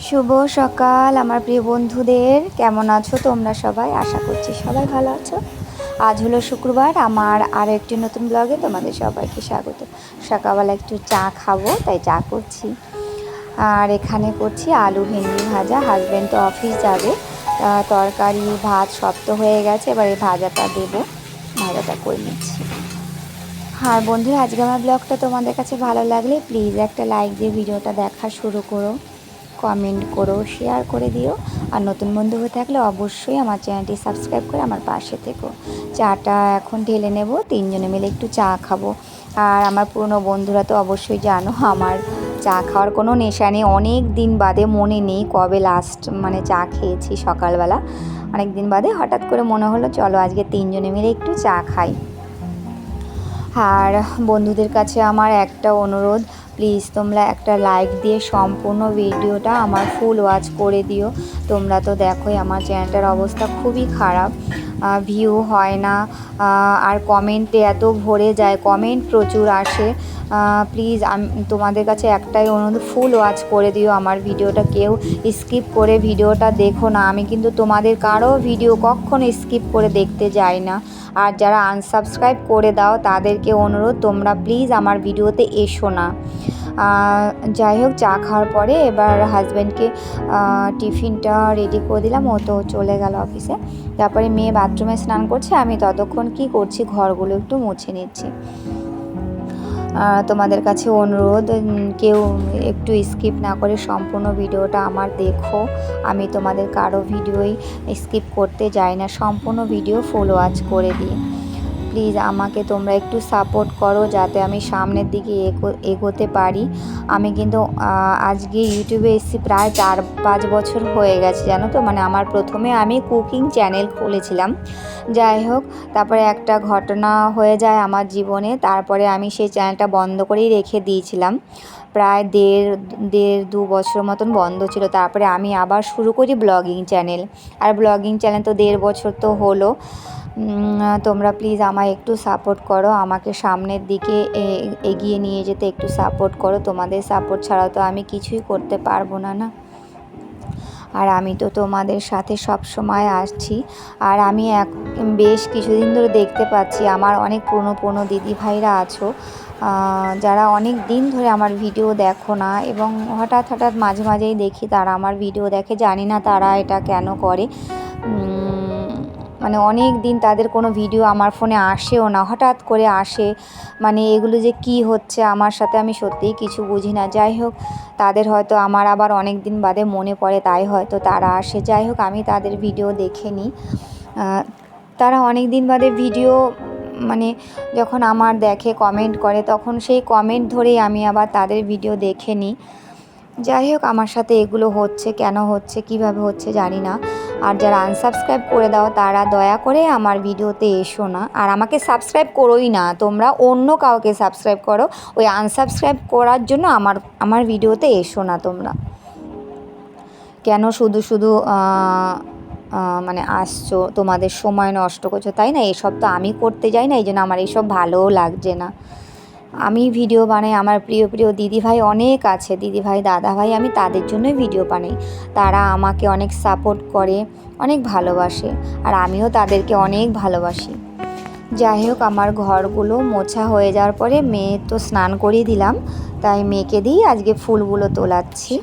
শুভ সকাল আমার প্রিয় বন্ধুদের, কেমন আছো তোমরা সবাই? আশা করছি সবাই ভালো আছো। আজ হলো শুক্রবার, আমার আরও একটি নতুন ব্লগে তোমাদের সবাইকে স্বাগত। সকালবেলা একটু চা খাবো, তাই চা করছি। আর এখানে করছি আলু ভেন্ডি ভাজা। হাজব্যান্ড তো অফিস যাবে, তরকারি ভাত সব তো হয়ে গেছে, এবার এই ভাজাটা দেবো, ভাজাটা করে নিচ্ছি। আর বন্ধুরা, আজকে আমার ব্লগটা তোমাদের কাছে ভালো লাগলে প্লিজ একটা লাইক দিয়ে ভিডিওটা দেখা শুরু করো, কমেন্ট করো, শেয়ার করে দিও। আর নতুন বন্ধু হয়ে থাকলে অবশ্যই আমার চ্যানেলটি সাবস্ক্রাইব করে আমার পাশে থেকো। চাটা এখন ঢেলে নেব, তিনজনে মিলে একটু চা খাবো। আর আমার পুরনো বন্ধুরা তো অবশ্যই জানো আমার চা খাওয়ার কোনো নেশা নেই। অনেক দিন বাদে, মনে নেই কবে লাস্ট মানে চা খেয়েছি সকালবেলা। অনেক দিন বাদে হঠাৎ করে মনে হলো চলো আজকে তিনজনে মিলে একটু চা খাই। আর বন্ধুদের কাছে আমার একটা অনুরোধ, প্লিজ তোমরা একটা লাইক দিয়ে সম্পূর্ণ ভিডিওটা আমার ফুল ওয়াচ করে দিও। তোমরা তো দেখোই আমার চ্যানেলটার অবস্থা খুবই খারাপ, ভিউ হয় না, আর কমেন্টে এত ভরে যায়, কমেন্ট প্রচুর আসে। প্লিজ আমি তোমাদের কাছে একটাই অনুরোধ, ফুল ওয়াচ করে দিও আমার ভিডিওটা। কেউ স্কিপ করে ভিডিওটা দেখো না। আমি কিন্তু তোমাদের কারো ভিডিও কখনো স্কিপ করে দেখতে যাই না। আর যারা আনসাবস্ক্রাইব করে দাও তাদেরকে অনুরোধ, তোমরা প্লিজ আমার ভিডিওতে এসো না। যাই হোক, চা খাওয়ার পরে এবার হাজব্যান্ডকে টিফিনটা রেডি করে দিলাম, ও তো চলে গেল অফিসে। তারপরে মেয়ে বাথরুমে স্নান করছে, আমি ততক্ষণ কি করছি, ঘরগুলো একটু মুছে নিচ্ছি। তোমাদের কাছে অনুরোধ, কেউ একটু স্কিপ না করে সম্পূর্ণ ভিডিওটা আমার দেখো। আমি তোমাদের কারো ভিডিওই স্কিপ করতে যাই না, সম্পূর্ণ ভিডিও ফুল ওয়াচ করে দিই। প্লিজ আমাকে তোমরা একটু সাপোর্ট করো যাতে আমি সামনের দিকে এগোতে পারি। আমি কিন্তু আজকে ইউটিউবে এসেছি প্রায় 4-5 বছর হয়ে গেছে, জানো তো। মানে আমার প্রথমে আমি কুকিং চ্যানেল খুলেছিলাম। যাই হোক, তারপরে একটা ঘটনা হয়ে যায় আমার জীবনে, তারপরে আমি সেই চ্যানেলটা বন্ধ করেই রেখে দিয়েছিলাম। প্রায় দেড় 2 বছর মতন বন্ধ ছিল। তারপরে আমি আবার শুরু করি ব্লগিং চ্যানেল। আর ব্লগিং চ্যানেল তো 1.5 বছর তো হলো। তোমরা প্লিজ আমায় একটু সাপোর্ট করো, আমাকে সামনের দিকে এগিয়ে নিয়ে যেতে একটু সাপোর্ট করো। তোমাদের সাপোর্ট ছাড়া তো আমি কিছুই করতে পারবো না। আর আমি তো তোমাদের সাথে সব সময় আসছি। আর আমি বেশ কিছুদিন ধরে দেখতে পাচ্ছি আমার অনেক পুরনো দিদি ভাইরা আছো, যারা অনেক দিন ধরে আমার ভিডিও দেখো না, এবং হঠাৎ মাঝেই দেখি তারা আমার ভিডিও দেখে। জানি না তারা এটা কেন করে। মানে অনেক দিন তাদের কোনো ভিডিও আমার ফোনে আসেও না, হঠাৎ করে আসে। মানে এগুলো যে কি হচ্ছে আমার সাথে, আমি সত্যিই কিছু বুঝি না। যাই হোক, তাদের হয়তো আমার আবার অনেক দিন বাদে মনে পড়ে, তাই হয়তো তারা আসে। যাই হোক, আমি তাদের ভিডিও দেখে নিই। তারা অনেক দিন বাদে ভিডিও মানে যখন আমার দেখে, কমেন্ট করে, তখন সেই কমেন্ট ধরেই আমি আবার তাদের ভিডিও দেখে নিই। যাই হোক, আমার সাথে এগুলো হচ্ছে, কেন হচ্ছে, কিভাবে হচ্ছে জানি না। আর যারা আনসাবস্ক্রাইব করে দাও তারা দয়া করে আমার ভিডিওতে এসো না। আর আমাকে সাবস্ক্রাইব করোই না, তোমরা অন্য কাউকে সাবস্ক্রাইব করো। ওই আনসাবস্ক্রাইব করার জন্য আমার ভিডিওতে এসো না তোমরা। কেন শুধু মানে আসছো, তোমাদের সময় নষ্ট করছো, তাই না? এসব তো আমি করতে যাই না, এই জন্য আমার এইসব ভালোও লাগছে না। আমি ভিডিও বানাই, আমার প্রিয় দিদিভাই অনেক আছে, দিদিভাই দাদাভাই, আমি তাদের জন্যই ভিডিও বানাই। তারা আমাকে অনেক সাপোর্ট করে, অনেক ভালোবাসে, আর আমিও তাদেরকে অনেক ভালোবাসি। যাই হোক, আমার ঘরগুলো মোছা হয়ে যাওয়ার পরে মেয়ে তো স্নান করিয়ে দিলাম, তাই মেয়েকে দিয়ে আজকে ফুলগুলো তোলাচ্ছি।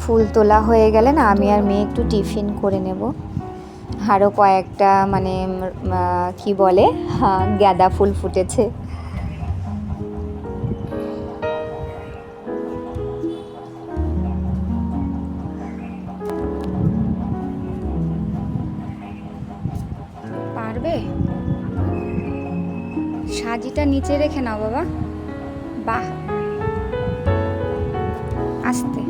ফুল তোলা হয়ে গেলে না, আমি আর মেয়ে একটু টিফিন করে নেব। আরও কয়েকটা মানে কি বলে, গাঁদা ফুল ফুটেছে। পারবে? সাজিটা নিচে রেখে নাও বাবা। বাহ, আস্তে,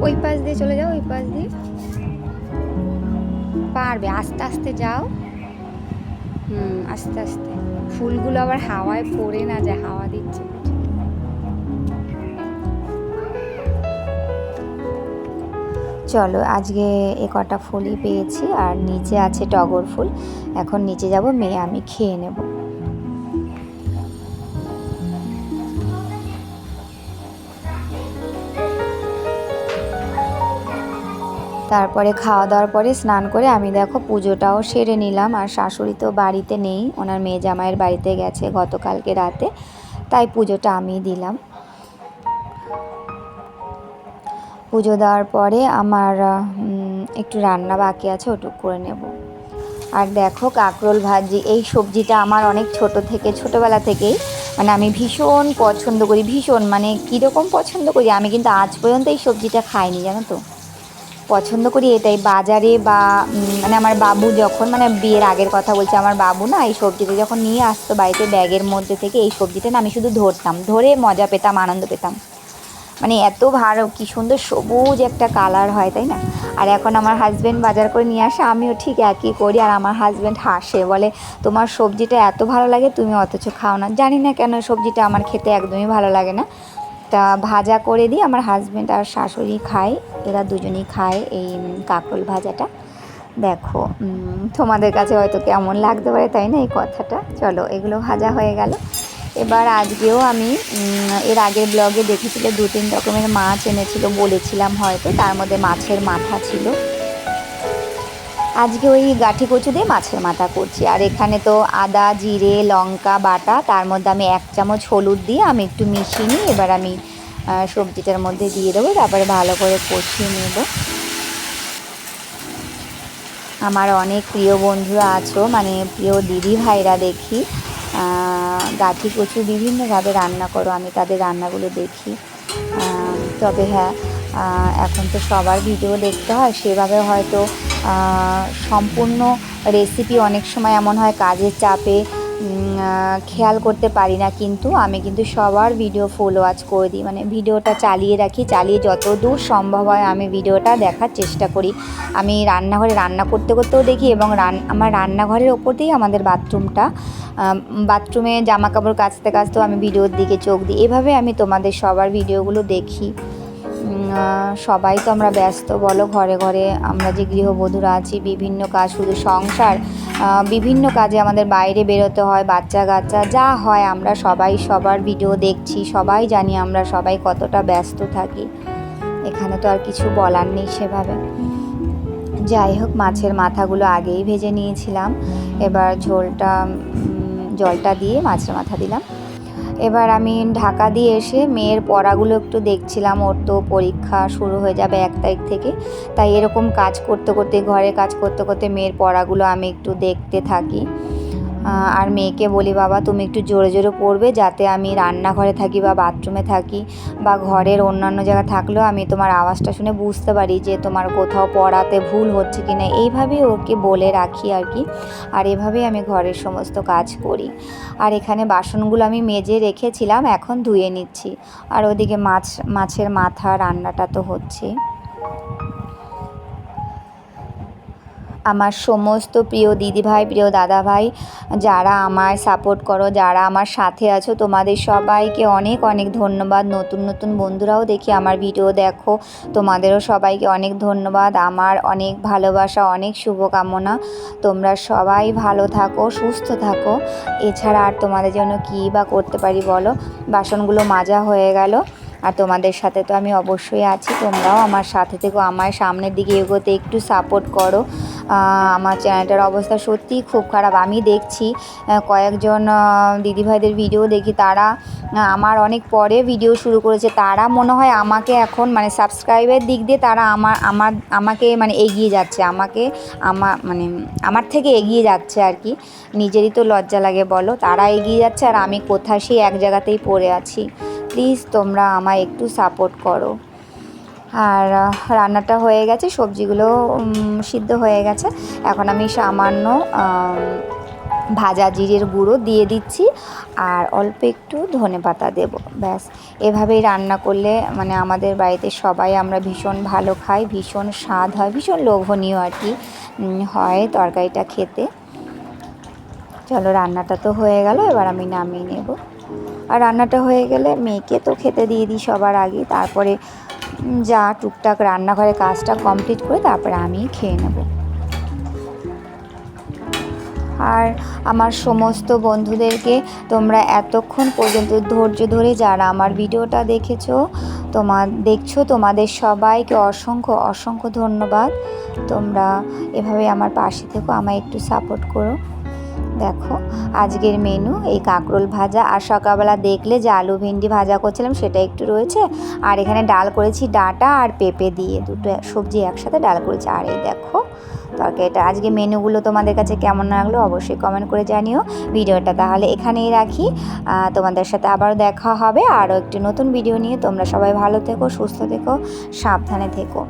ওই পাশ দিয়ে চলে যাও, ওই পাশ দিয়ে। পারবে, আস্তে আস্তে যাও। আস্তে আস্তে। ফুলগুলো আবার হাওয়ায় পড়ে না যায়, হাওয়া দিচ্ছে। চলো আজকে এ কটা ফুলই পেয়েছি, আর নিচে আছে টগর ফুল। এখন নিচে যাব, মেয়ে আমি খেয়ে নেব। তারপরে খাওয়া দাওয়ার পরে স্নান করে আমি দেখো পুজোটাও সেরে নিলাম। আর শাশুড়ি তো বাড়িতে নেই, ওনার মেয়ে জামাইয়ের বাড়িতে গেছে গতকালকে রাতে, তাই পুজোটা আমি দিলাম। পুজো দেওয়ার পরে আমার একটু রান্না বাকি আছে, ওটুকু করে নেব। আর দেখো কাঁকরোল ভাজি, এই সবজিটা আমার অনেক ছোটোবেলা থেকেই মানে আমি ভীষণ পছন্দ করি, ভীষণ মানে কীরকম পছন্দ করি, আমি কিন্তু আজ পর্যন্ত এই সবজিটা খাইনি জানো তো। পছন্দ করি এটাই, বাজারে বা মানে আমার বাবু যখন, মানে বিয়ের আগের কথা বলছি, আমার বাবু না এই সবজিটা যখন নিয়ে আসতো বাড়িতে ব্যাগের মধ্যে থেকে, এই সবজিটা না আমি শুধু ধরতাম, ধরে মজা পেতাম, আনন্দ পেতাম। মানে এত ভালো, কী সুন্দর সবুজ একটা কালার হয়, তাই না? আর এখন আমার হাজব্যান্ড বাজার করে নিয়ে আসে, আমিও ঠিক একই করি। আর আমার হাজব্যান্ড হাসে, বলে তোমার সবজিটা এত ভালো লাগে, তুমি অথচ খাও না। জানি না কেন সবজিটা আমার খেতে একদমই ভালো লাগে না। তা ভাজা করে দিই, আমার হাজব্যান্ড আর শাশুড়ি খায়, এরা দুজনেই খায় এই কাঁকরোল ভাজাটা। দেখো তোমাদের কাছে হয়তো কেমন লাগতে পারে, তাই না এই কথাটা। চলো এগুলো ভাজা হয়ে গেল। এবার আজকেও আমি এর আগের ব্লগে দেখেছিল 2-3 রকমের মাছ এনেছিল, বলেছিলাম হয়তো, তার মধ্যে মাছের মাথা ছিল। আজকে ওই গাঠি কচু দিয়ে মাছের মাথা করছি। আর এখানে তো আদা জিরে লঙ্কা বাটা, তার মধ্যে আমি 1 চামচ হলুদ দিয়ে আমি একটু মিশিয়ে নিই। এবার আমি সবজিটার মধ্যে দিয়ে দেবো, তারপরে ভালো করে কষিয়ে নেব। আমার অনেক প্রিয় বন্ধুরা আছো, মানে প্রিয় দিদি ভাইরা দেখি গাঠি কচু বিভিন্নভাবে রান্না করো, আমি তাদের রান্নাগুলো দেখি। তবে হ্যাঁ, এখন তো সবার ভিডিও দেখতে হয়, সেভাবে হয়তো সম্পূর্ণ রেসিপি অনেক সময় এমন হয় কাজের চাপে খেয়াল করতে পারি না, কিন্তু আমি কিন্তু সবার ভিডিও ফুল ওয়াচ করে দিই, মানে ভিডিওটা চালিয়ে রাখি, চালিয়ে যত দূর সম্ভব হয় আমি ভিডিওটা দেখার চেষ্টা করি। আমি রান্নাঘরে রান্না করতে করতেও দেখি, এবং আমার রান্নাঘরের ওপর দিয়েই আমাদের বাথরুমটা, বাথরুমে জামা কাপড় কাচতে কাচতেও আমি ভিডিওর দিকে চোখ দিই। এভাবে আমি তোমাদের সবার ভিডিওগুলো দেখি। সবাই তো আমরা ব্যস্ত বলো, ঘরে ঘরে আমরা যে গৃহবধূরা আছি, বিভিন্ন কাজ, শুধু সংসার, বিভিন্ন কাজে আমাদের বাইরে বেরোতে হয়, বাচ্চা কাচ্চা যা হয়, আমরা সবাই সবার ভিডিও দেখছি, সবাই জানি আমরা সবাই কতটা ব্যস্ত থাকি। এখানে তো আর কিছু বলার নেই সেভাবে। যাই হোক, মাছের মাথাগুলো আগেই ভেজে নিয়েছিলাম। এবার জলটা দিয়ে মাছের মাথা দিলাম। এবার আমি ঢাকা দিয়ে এসে মেয়ের পড়াগুলো একটু দেখছিলাম, ওর তো পরীক্ষা শুরু হয়ে যাবে 1 তারিখ থেকে, তাই এরকম কাজ করতে করতে, ঘরে কাজ করতে করতে মেয়ের পড়াগুলো আমি একটু দেখতে থাকি। আর মেয়েকে বলি, বাবা তুমি একটু জোরে জোরে পড়বে, যাতে আমি রান্নাঘরে থাকি বা বাথরুমে থাকি বা ঘরের অন্যান্য জায়গা থাকলেও আমি তোমার আওয়াজটা শুনে বুঝতে পারি যে তোমার কোথাও পড়াতে ভুল হচ্ছে কি না। এইভাবেই ওকে বলে রাখি আর কি। আর এভাবেই আমি ঘরের সমস্ত কাজ করি। আর এখানে বাসনগুলো আমি মেজে রেখেছিলাম, এখন ধুয়ে নিচ্ছি। আর ওদিকে মাছের মাথা রান্নাটা তো হচ্ছে। আমার সমস্ত প্রিয় দিদিভাই, প্রিয় দাদাভাই, যারা আমায় সাপোর্ট করো, যারা আমার সাথে আছো, তোমাদের সবাইকে অনেক অনেক ধন্যবাদ। নতুন নতুন বন্ধুরাও দেখি আমার ভিডিও দেখো, তোমাদেরও সবাইকে অনেক ধন্যবাদ। আমার অনেক ভালোবাসা, অনেক শুভকামনা। তোমরা সবাই ভালো থাকো, সুস্থ থাকো। এছাড়া আর তোমাদের জন্য কী বা করতে পারি বলো। বাসনগুলো মাজা হয়ে গেল, আর তোমাদের সাথে তো আমি অবশ্যই আছি, তোমরাও আমার সাথে থেকো, আমার সামনের দিকে এগোতে একটু সাপোর্ট করো। আমার চ্যানেলটার অবস্থা সত্যিই খুব খারাপ। আমি দেখছি কয়েকজন দিদিভাইদের ভিডিও দেখি, তারা আমার অনেক পরে ভিডিও শুরু করেছে, তারা মনে হয় আমাকে এখন মানে সাবস্ক্রাইবের দিক দিয়ে তারা আমাকে মানে এগিয়ে যাচ্ছে, আমার থেকে এগিয়ে যাচ্ছে আর কি। নিজেরই তো লজ্জা লাগে বলো, তারা এগিয়ে যাচ্ছে আর আমি কোথায় সেই এক জায়গাতেই পড়ে আছি। প্লিজ তোমরা আমায় একটু সাপোর্ট করো। আর রান্নাটা হয়ে গেছে, সবজিগুলো সিদ্ধ হয়ে গেছে। এখন আমি সামান্য ভাজা জিরের গুঁড়ো দিয়ে দিচ্ছি, আর অল্প একটু ধনেপাতা দেব, ব্যাস। এভাবেই রান্না করলে মানে আমাদের বাড়িতে সবাই আমরা ভীষণ ভালো খাই, ভীষণ স্বাদ হয়, ভীষণ লোভনীয় আর কি হয় তরকারিটা খেতে। চলো রান্নাটা তো হয়ে গেল, এবার আমি নামিয়ে নেব। আর রান্নাটা হয়ে গেলে মেয়েকে তো খেতে দিয়ে দিই সবার আগে, তারপরে যা টুকটাক রান্নাঘরে কাজটা কমপ্লিট করে তারপরে আমি খেয়ে নেব। আর আমার সমস্ত বন্ধুদেরকে তোমরা এতক্ষণ পর্যন্ত ধৈর্য ধরে যারা আমার ভিডিওটা দেখছো তোমাদের সবাইকে অসংখ্য অসংখ্য ধন্যবাদ। তোমরা এভাবে আমার পাশে থেকো, আমায় একটু সাপোর্ট করো। দেখো আজকের মেনু এই কাঁকরোল ভাজা, আর সকালবেলা দেখলে যে আলু ভেন্ডি ভাজা করছিলাম সেটা একটু রয়েছে, আর এখানে ডাল করেছি ডাঁটা আর পেঁপে দিয়ে, দুটো সবজি একসাথে ডাল করেছি। আর এই দেখো তরকারিটা। আজকে মেনুগুলো তোমাদের কাছে কেমন লাগলো অবশ্যই কমেন্ট করে জানিও। ভিডিওটা তাহলে এখানেই রাখি, তোমাদের সাথে আবারও দেখা হবে আরও একটি নতুন ভিডিও নিয়ে। তোমরা সবাই ভালো থেকো, সুস্থ থেকো, সাবধানে থেকো।